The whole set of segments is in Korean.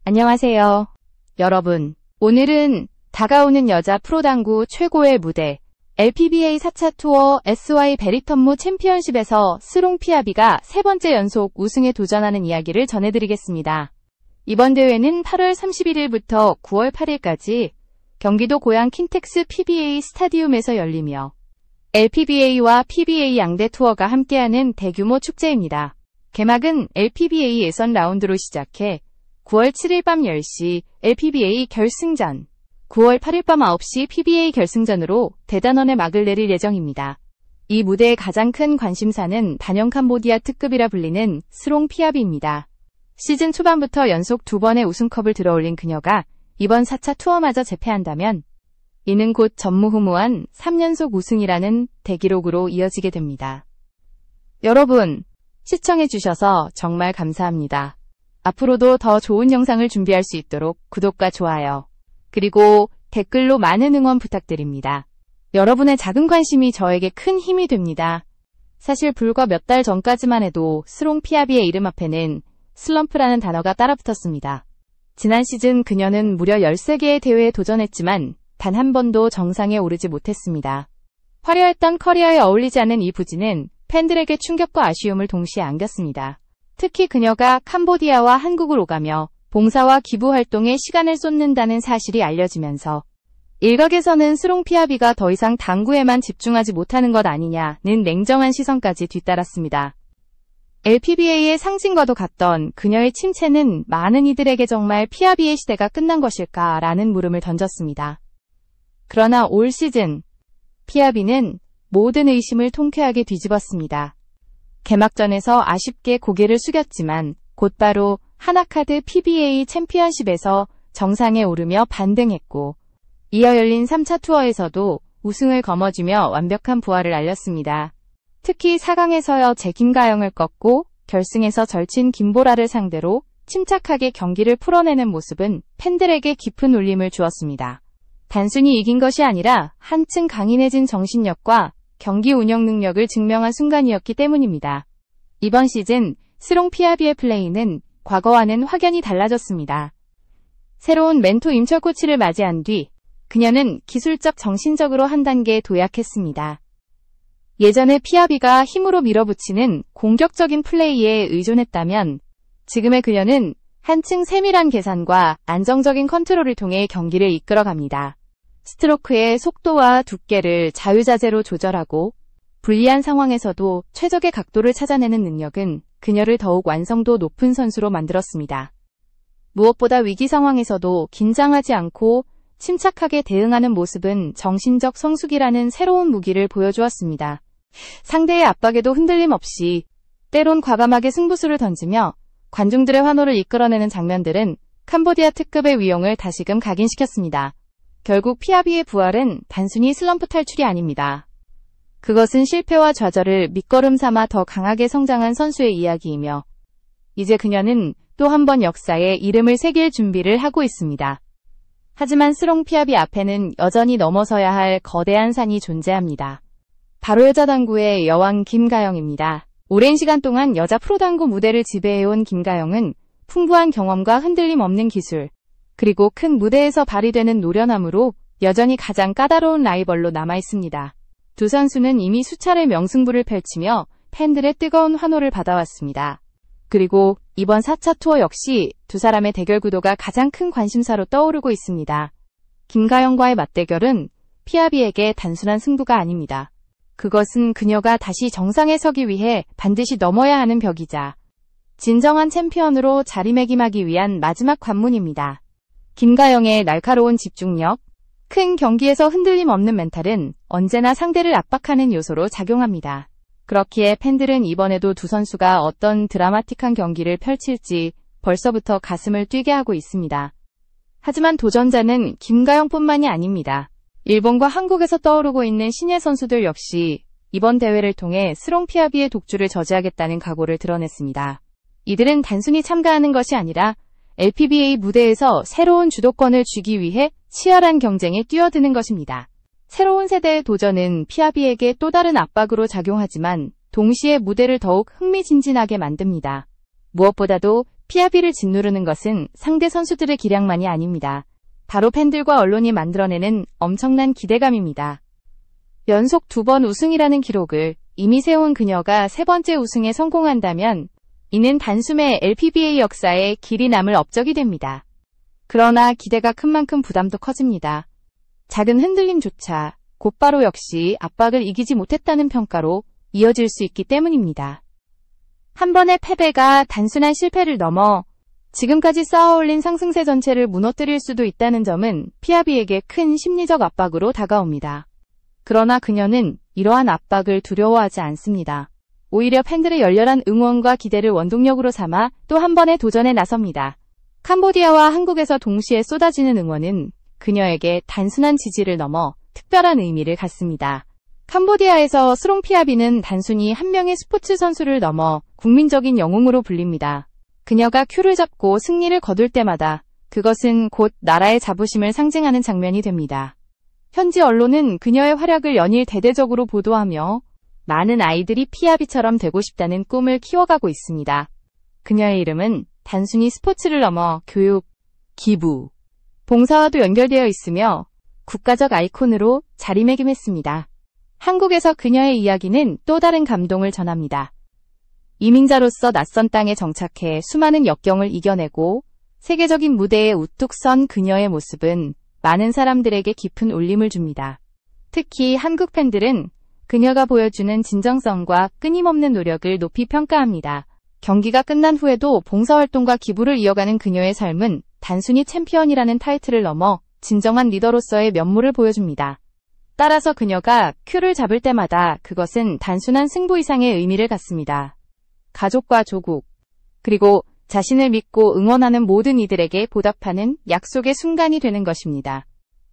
안녕하세요. 여러분, 오늘은 다가오는 여자 프로당구 최고의 무대 LPBA 4차 투어 SY 베리턴모 챔피언십에서 스롱 피아비가 세 번째 연속 우승에 도전하는 이야기를 전해드리겠습니다. 이번 대회는 8월 31일부터 9월 8일까지 경기도 고양 킨텍스 PBA 스타디움에서 열리며 LPBA와 PBA 양대 투어가 함께하는 대규모 축제입니다. 개막은 LPBA 예선 라운드로 시작해 9월 7일 밤 10시 LPBA 결승전, 9월 8일 밤 9시 PBA 결승전으로 대단원의 막을 내릴 예정입니다. 이 무대의 가장 큰 관심사는 단연 캄보디아 특급이라 불리는 스롱 피아비입니다. 시즌 초반부터 연속 2번의 우승컵을 들어올린 그녀가 이번 4차 투어마저 제패한다면 이는 곧 전무후무한 3연속 우승이라는 대기록으로 이어지게 됩니다. 여러분, 시청해주셔서 정말 감사합니다. 앞으로도 더 좋은 영상을 준비할 수 있도록 구독과 좋아요, 그리고 댓글로 많은 응원 부탁드립니다. 여러분의 작은 관심이 저에게 큰 힘이 됩니다. 사실 불과 몇 달 전까지만 해도 스롱 피아비의 이름 앞에는 슬럼프라는 단어가 따라붙었습니다. 지난 시즌 그녀는 무려 13개의 대회에 도전했지만 단 한 번도 정상에 오르지 못했습니다. 화려했던 커리어에 어울리지 않은 이 부진은 팬들에게 충격과 아쉬움을 동시에 안겼습니다. 특히 그녀가 캄보디아와 한국을 오가며 봉사와 기부 활동에 시간을 쏟는다는 사실이 알려지면서 일각에서는 스롱 피아비가 더 이상 당구에만 집중하지 못하는 것 아니냐는 냉정한 시선까지 뒤따랐습니다. LPBA의 상징과도 같던 그녀의 침체는 많은 이들에게 정말 피아비의 시대가 끝난 것일까라는 물음을 던졌습니다. 그러나 올 시즌 피아비는 모든 의심을 통쾌하게 뒤집었습니다. 개막전에서 아쉽게 고개를 숙였지만 곧바로 하나카드 PBA 챔피언십에서 정상에 오르며 반등했고 이어 열린 3차 투어에서도 우승을 거머쥐며 완벽한 부활을 알렸습니다. 특히 4강에서여 김가영을 꺾고 결승에서 절친 김보라를 상대로 침착하게 경기를 풀어내는 모습은 팬들에게 깊은 울림을 주었습니다. 단순히 이긴 것이 아니라 한층 강인해진 정신력과 경기 운영 능력을 증명한 순간이었기 때문입니다. 이번 시즌 스롱 피아비의 플레이는 과거와는 확연히 달라졌습니다. 새로운 멘토 임철 코치를 맞이한 뒤 그녀는 기술적 정신적으로 한 단계 도약했습니다. 예전에 피아비가 힘으로 밀어붙이는 공격적인 플레이에 의존했다면 지금의 그녀는 한층 세밀한 계산과 안정적인 컨트롤을 통해 경기를 이끌어갑니다. 스트로크의 속도와 두께를 자유자재로 조절하고 불리한 상황에서도 최적의 각도를 찾아내는 능력은 그녀를 더욱 완성도 높은 선수로 만들었습니다. 무엇보다 위기 상황에서도 긴장하지 않고 침착하게 대응하는 모습은 정신적 성숙이라는 새로운 무기를 보여주었습니다. 상대의 압박에도 흔들림 없이 때론 과감하게 승부수를 던지며 관중들의 환호를 이끌어내는 장면들은 캄보디아 특급의 위용을 다시금 각인시켰습니다. 결국 피아비의 부활은 단순히 슬럼프 탈출이 아닙니다. 그것은 실패와 좌절을 밑거름 삼아 더 강하게 성장한 선수의 이야기이며 이제 그녀는 또 한 번 역사에 이름을 새길 준비를 하고 있습니다. 하지만 스롱 피아비 앞에는 여전히 넘어서야 할 거대한 산이 존재합니다. 바로 여자 당구의 여왕 김가영입니다. 오랜 시간 동안 여자 프로당구 무대를 지배해온 김가영은 풍부한 경험과 흔들림 없는 기술, 그리고 큰 무대에서 발휘되는 노련함으로 여전히 가장 까다로운 라이벌로 남아있습니다. 두 선수는 이미 수차례 명승부를 펼치며 팬들의 뜨거운 환호를 받아왔습니다. 그리고 이번 4차 투어 역시 두 사람의 대결 구도가 가장 큰 관심사로 떠오르고 있습니다. 김가영과의 맞대결은 피아비에게 단순한 승부가 아닙니다. 그것은 그녀가 다시 정상에 서기 위해 반드시 넘어야 하는 벽이자 진정한 챔피언으로 자리매김하기 위한 마지막 관문입니다. 김가영의 날카로운 집중력, 큰 경기에서 흔들림 없는 멘탈은 언제나 상대를 압박하는 요소로 작용합니다. 그렇기에 팬들은 이번에도 두 선수가 어떤 드라마틱한 경기를 펼칠지 벌써부터 가슴을 뛰게 하고 있습니다. 하지만 도전자는 김가영뿐만이 아닙니다. 일본과 한국에서 떠오르고 있는 신예 선수들 역시 이번 대회를 통해 스롱 피아비의 독주를 저지하겠다는 각오를 드러냈습니다. 이들은 단순히 참가하는 것이 아니라 LPBA 무대에서 새로운 주도권을 쥐기 위해 치열한 경쟁에 뛰어드는 것입니다. 새로운 세대의 도전은 피아비에게 또 다른 압박으로 작용하지만 동시에 무대를 더욱 흥미진진하게 만듭니다. 무엇보다도 피아비를 짓누르는 것은 상대 선수들의 기량만이 아닙니다. 바로 팬들과 언론이 만들어내는 엄청난 기대감입니다. 연속 2번 우승이라는 기록을 이미 세운 그녀가 3번째 우승에 성공한다면 이는 단숨에 LPBA 역사에 길이 남을 업적이 됩니다. 그러나 기대가 큰 만큼 부담도 커집니다. 작은 흔들림조차 곧바로 역시 압박을 이기지 못했다는 평가로 이어질 수 있기 때문입니다. 한 번의 패배가 단순한 실패를 넘어 지금까지 쌓아올린 상승세 전체를 무너뜨릴 수도 있다는 점은 피아비에게 큰 심리적 압박으로 다가옵니다. 그러나 그녀는 이러한 압박을 두려워하지 않습니다. 오히려 팬들의 열렬한 응원과 기대를 원동력으로 삼아 또 한 번의 도전에 나섭니다. 캄보디아와 한국에서 동시에 쏟아지는 응원은 그녀에게 단순한 지지를 넘어 특별한 의미를 갖습니다. 캄보디아에서 스롱 피아비는 단순히 한 명의 스포츠 선수를 넘어 국민적인 영웅으로 불립니다. 그녀가 큐를 잡고 승리를 거둘 때마다 그것은 곧 나라의 자부심을 상징하는 장면이 됩니다. 현지 언론은 그녀의 활약을 연일 대대적으로 보도하며 많은 아이들이 피아비처럼 되고 싶다는 꿈을 키워가고 있습니다. 그녀의 이름은 단순히 스포츠를 넘어 교육, 기부, 봉사와도 연결되어 있으며 국가적 아이콘으로 자리매김했습니다. 한국에서 그녀의 이야기는 또 다른 감동을 전합니다. 이민자로서 낯선 땅에 정착해 수많은 역경을 이겨내고 세계적인 무대에 우뚝 선 그녀의 모습은 많은 사람들에게 깊은 울림을 줍니다. 특히 한국 팬들은 그녀가 보여주는 진정성과 끊임없는 노력을 높이 평가합니다. 경기가 끝난 후에도 봉사활동과 기부를 이어가는 그녀의 삶은 단순히 챔피언이라는 타이틀을 넘어 진정한 리더로서의 면모를 보여줍니다. 따라서 그녀가 큐를 잡을 때마다 그것은 단순한 승부 이상의 의미를 갖습니다. 가족과 조국, 그리고 자신을 믿고 응원하는 모든 이들에게 보답하는 약속의 순간이 되는 것입니다.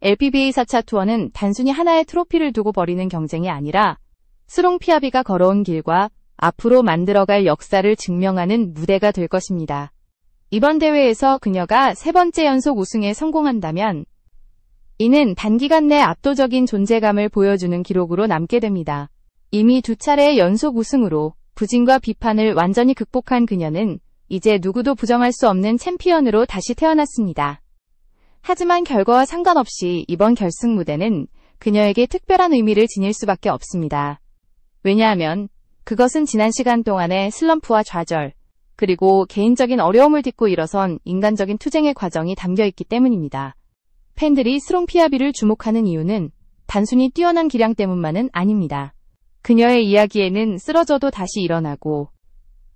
LPBA 4차 투어는 단순히 하나의 트로피를 두고 벌이는 경쟁이 아니라 스롱 피아비가 걸어온 길과 앞으로 만들어갈 역사를 증명하는 무대가 될 것입니다. 이번 대회에서 그녀가 3번째 연속 우승에 성공한다면 이는 단기간 내 압도적인 존재감을 보여주는 기록으로 남게 됩니다. 이미 2차례의 연속 우승으로 부진과 비판을 완전히 극복한 그녀는 이제 누구도 부정할 수 없는 챔피언으로 다시 태어났습니다. 하지만 결과와 상관없이 이번 결승 무대는 그녀에게 특별한 의미를 지닐 수밖에 없습니다. 왜냐하면 그것은 지난 시간 동안의 슬럼프와 좌절, 그리고 개인적인 어려움을 딛고 일어선 인간적인 투쟁의 과정이 담겨있기 때문입니다. 팬들이 스롱 피아비를 주목하는 이유는 단순히 뛰어난 기량 때문만은 아닙니다. 그녀의 이야기에는 쓰러져도 다시 일어나고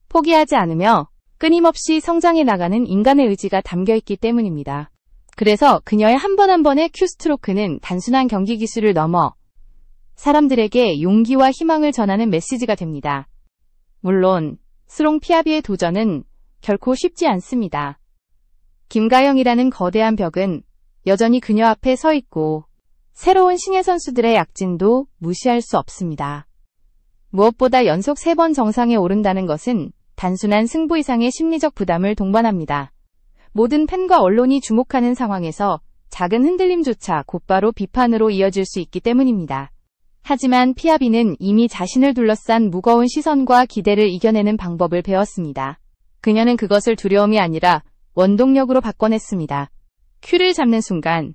포기하지 않으며 끊임없이 성장해 나가는 인간의 의지가 담겨있기 때문입니다. 그래서 그녀의 한 번 한 번의 큐스트로크는 단순한 경기 기술을 넘어 사람들에게 용기와 희망을 전하는 메시지가 됩니다. 물론 스롱 피아비의 도전은 결코 쉽지 않습니다. 김가영이라는 거대한 벽은 여전히 그녀 앞에 서 있고 새로운 신예 선수들의 약진도 무시할 수 없습니다. 무엇보다 연속 3번 정상에 오른다는 것은 단순한 승부 이상의 심리적 부담을 동반합니다. 모든 팬과 언론이 주목하는 상황에서 작은 흔들림조차 곧바로 비판으로 이어질 수 있기 때문입니다. 하지만 피아비는 이미 자신을 둘러싼 무거운 시선과 기대를 이겨내는 방법을 배웠습니다. 그녀는 그것을 두려움이 아니라 원동력으로 바꿔냈습니다. 큐를 잡는 순간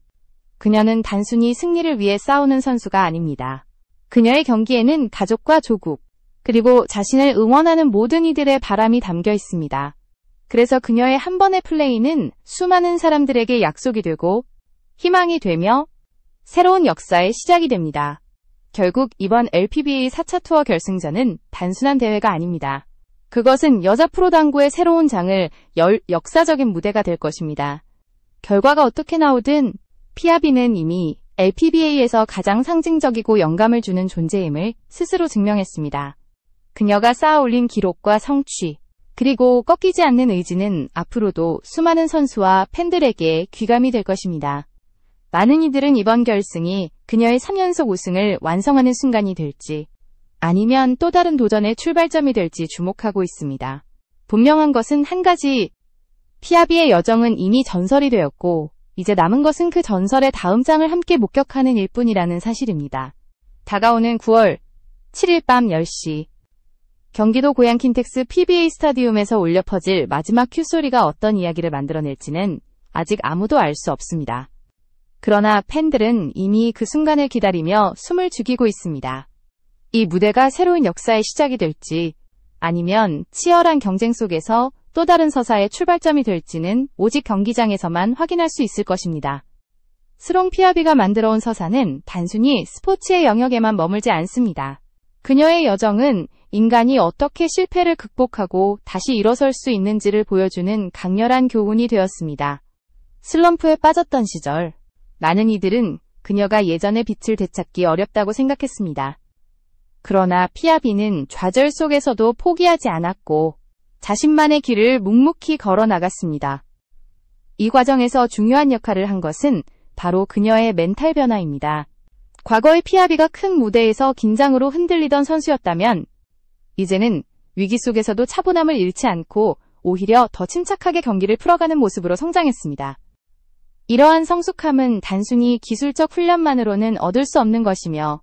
그녀는 단순히 승리를 위해 싸우는 선수가 아닙니다. 그녀의 경기에는 가족과 조국, 그리고 자신을 응원하는 모든 이들의 바람이 담겨 있습니다. 그래서 그녀의 한 번의 플레이는 수많은 사람들에게 약속이 되고 희망이 되며 새로운 역사의 시작이 됩니다. 결국 이번 LPBA 4차 투어 결승전은 단순한 대회가 아닙니다. 그것은 여자 프로당구의 새로운 장을 역사적인 무대가 될 것입니다. 결과가 어떻게 나오든 피아비는 이미 LPBA에서 가장 상징적이고 영감을 주는 존재임을 스스로 증명했습니다. 그녀가 쌓아올린 기록과 성취, 그리고 꺾이지 않는 의지는 앞으로도 수많은 선수와 팬들에게 귀감이 될 것입니다. 많은 이들은 이번 결승이 그녀의 3연속 우승을 완성하는 순간이 될지 아니면 또 다른 도전의 출발점이 될지 주목하고 있습니다. 분명한 것은 한 가지, 피아비의 여정은 이미 전설이 되었고 이제 남은 것은 그 전설의 다음 장을 함께 목격하는 일뿐이라는 사실입니다. 다가오는 9월 7일 밤 10시 경기도 고양 킨텍스 PBA 스타디움에서 울려 퍼질 마지막 큐소리가 어떤 이야기를 만들어낼지는 아직 아무도 알 수 없습니다. 그러나 팬들은 이미 그 순간을 기다리며 숨을 죽이고 있습니다. 이 무대가 새로운 역사의 시작이 될지 아니면 치열한 경쟁 속에서 또 다른 서사의 출발점이 될지는 오직 경기장에서만 확인할 수 있을 것입니다. 스롱 피아비가 만들어온 서사는 단순히 스포츠의 영역에만 머물지 않습니다. 그녀의 여정은 인간이 어떻게 실패를 극복하고 다시 일어설 수 있는지를 보여주는 강렬한 교훈이 되었습니다. 슬럼프에 빠졌던 시절, 많은 이들은 그녀가 예전의 빛을 되찾기 어렵다고 생각했습니다. 그러나 피아비는 좌절 속에서도 포기하지 않았고 자신만의 길을 묵묵히 걸어 나갔습니다. 이 과정에서 중요한 역할을 한 것은 바로 그녀의 멘탈 변화입니다. 과거의 피아비가 큰 무대에서 긴장으로 흔들리던 선수였다면 이제는 위기 속에서도 차분함을 잃지 않고 오히려 더 침착하게 경기를 풀어가는 모습으로 성장했습니다. 이러한 성숙함은 단순히 기술적 훈련만으로는 얻을 수 없는 것이며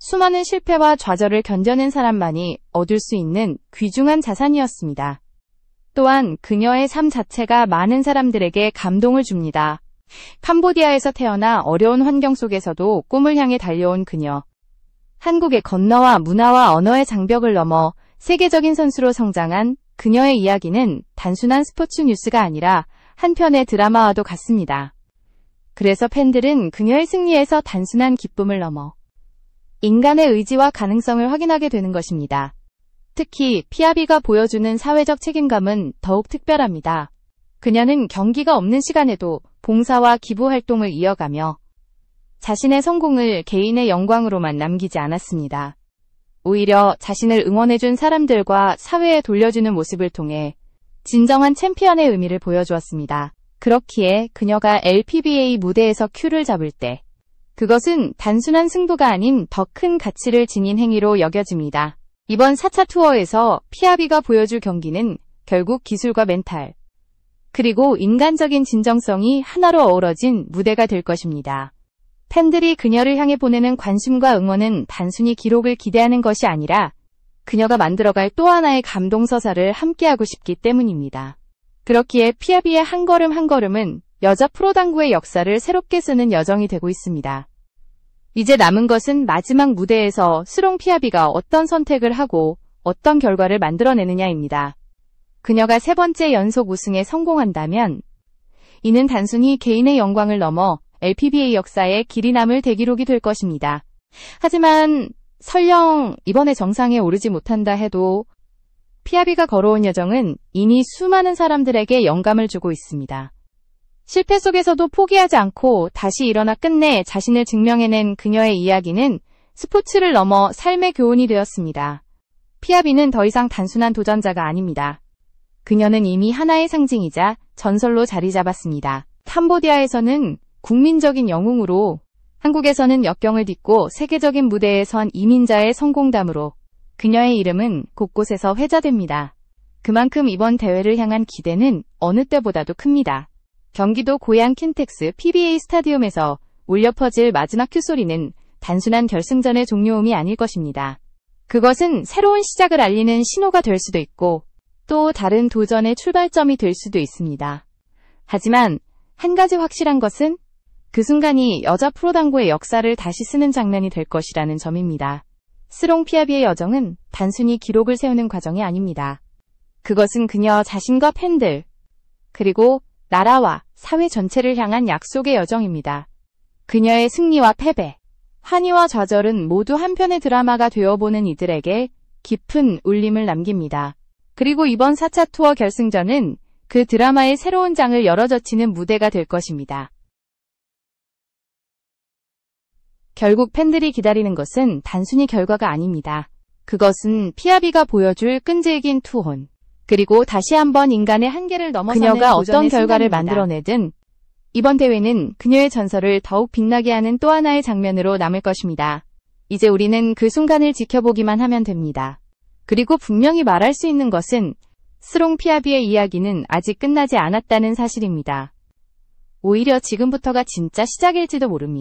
수많은 실패와 좌절을 견뎌낸 사람만이 얻을 수 있는 귀중한 자산이었습니다. 또한 그녀의 삶 자체가 많은 사람들에게 감동을 줍니다. 캄보디아에서 태어나 어려운 환경 속에서도 꿈을 향해 달려온 그녀. 한국의 건너와 문화와 언어의 장벽을 넘어 세계적인 선수로 성장한 그녀의 이야기는 단순한 스포츠 뉴스가 아니라 한편의 드라마와도 같습니다. 그래서 팬들은 그녀의 승리에서 단순한 기쁨을 넘어 인간의 의지와 가능성을 확인하게 되는 것입니다. 특히 피아비가 보여주는 사회적 책임감은 더욱 특별합니다. 그녀는 경기가 없는 시간에도 봉사와 기부 활동을 이어가며 자신의 성공을 개인의 영광으로만 남기지 않았습니다. 오히려 자신을 응원해준 사람들과 사회에 돌려주는 모습을 통해 진정한 챔피언의 의미를 보여주었습니다. 그렇기에 그녀가 LPBA 무대에서 큐를 잡을 때 그것은 단순한 승부가 아닌 더 큰 가치를 지닌 행위로 여겨집니다. 이번 4차 투어에서 피아비가 보여줄 경기는 결국 기술과 멘탈, 그리고 인간적인 진정성이 하나로 어우러진 무대가 될 것입니다. 팬들이 그녀를 향해 보내는 관심과 응원은 단순히 기록을 기대하는 것이 아니라 그녀가 만들어갈 또 하나의 감동서사를 함께하고 싶기 때문입니다. 그렇기에 피아비의 한 걸음 한 걸음은 여자 프로당구의 역사를 새롭게 쓰는 여정이 되고 있습니다. 이제 남은 것은 마지막 무대에서 스롱 피아비가 어떤 선택을 하고 어떤 결과를 만들어내느냐입니다. 그녀가 3번째 연속 우승에 성공한다면 이는 단순히 개인의 영광을 넘어 LPBA 역사에 길이 남을 대기록이 될 것입니다. 하지만 설령 이번에 정상에 오르지 못한다 해도 피아비가 걸어온 여정은 이미 수많은 사람들에게 영감을 주고 있습니다. 실패 속에서도 포기하지 않고 다시 일어나 끝내 자신을 증명해낸 그녀의 이야기는 스포츠를 넘어 삶의 교훈이 되었습니다. 피아비는 더 이상 단순한 도전자가 아닙니다. 그녀는 이미 하나의 상징이자 전설로 자리 잡았습니다. 캄보디아에서는 국민적인 영웅으로, 한국에서는 역경을 딛고 세계적인 무대에 선 이민자의 성공담으로 그녀의 이름은 곳곳에서 회자됩니다. 그만큼 이번 대회를 향한 기대는 어느 때보다도 큽니다. 경기도 고양 킨텍스 PBA 스타디움에서 울려 퍼질 마지막 큐소리는 단순한 결승전의 종료음이 아닐 것입니다. 그것은 새로운 시작을 알리는 신호가 될 수도 있고 또 다른 도전의 출발점이 될 수도 있습니다. 하지만 한 가지 확실한 것은 그 순간이 여자 프로당구의 역사를 다시 쓰는 장면이 될 것이라는 점입니다. 스롱 피아비의 여정은 단순히 기록을 세우는 과정이 아닙니다. 그것은 그녀 자신과 팬들, 그리고 나라와 사회 전체를 향한 약속의 여정입니다. 그녀의 승리와 패배, 환희와 좌절은 모두 한편의 드라마가 되어보는 이들에게 깊은 울림을 남깁니다. 그리고 이번 4차 투어 결승전은 그 드라마의 새로운 장을 열어젖히는 무대가 될 것입니다. 결국 팬들이 기다리는 것은 단순히 결과가 아닙니다. 그것은 피아비가 보여줄 끈질긴 투혼, 그리고 다시 한번 인간의 한계를 넘어서는 그녀가 어떤 결과를 만들어내든 이번 대회는 그녀의 전설을 더욱 빛나게 하는 또 하나의 장면으로 남을 것입니다. 이제 우리는 그 순간을 지켜보기만 하면 됩니다. 그리고 분명히 말할 수 있는 것은 스롱 피아비의 이야기는 아직 끝나지 않았다는 사실입니다. 오히려 지금부터가 진짜 시작일지도 모릅니다.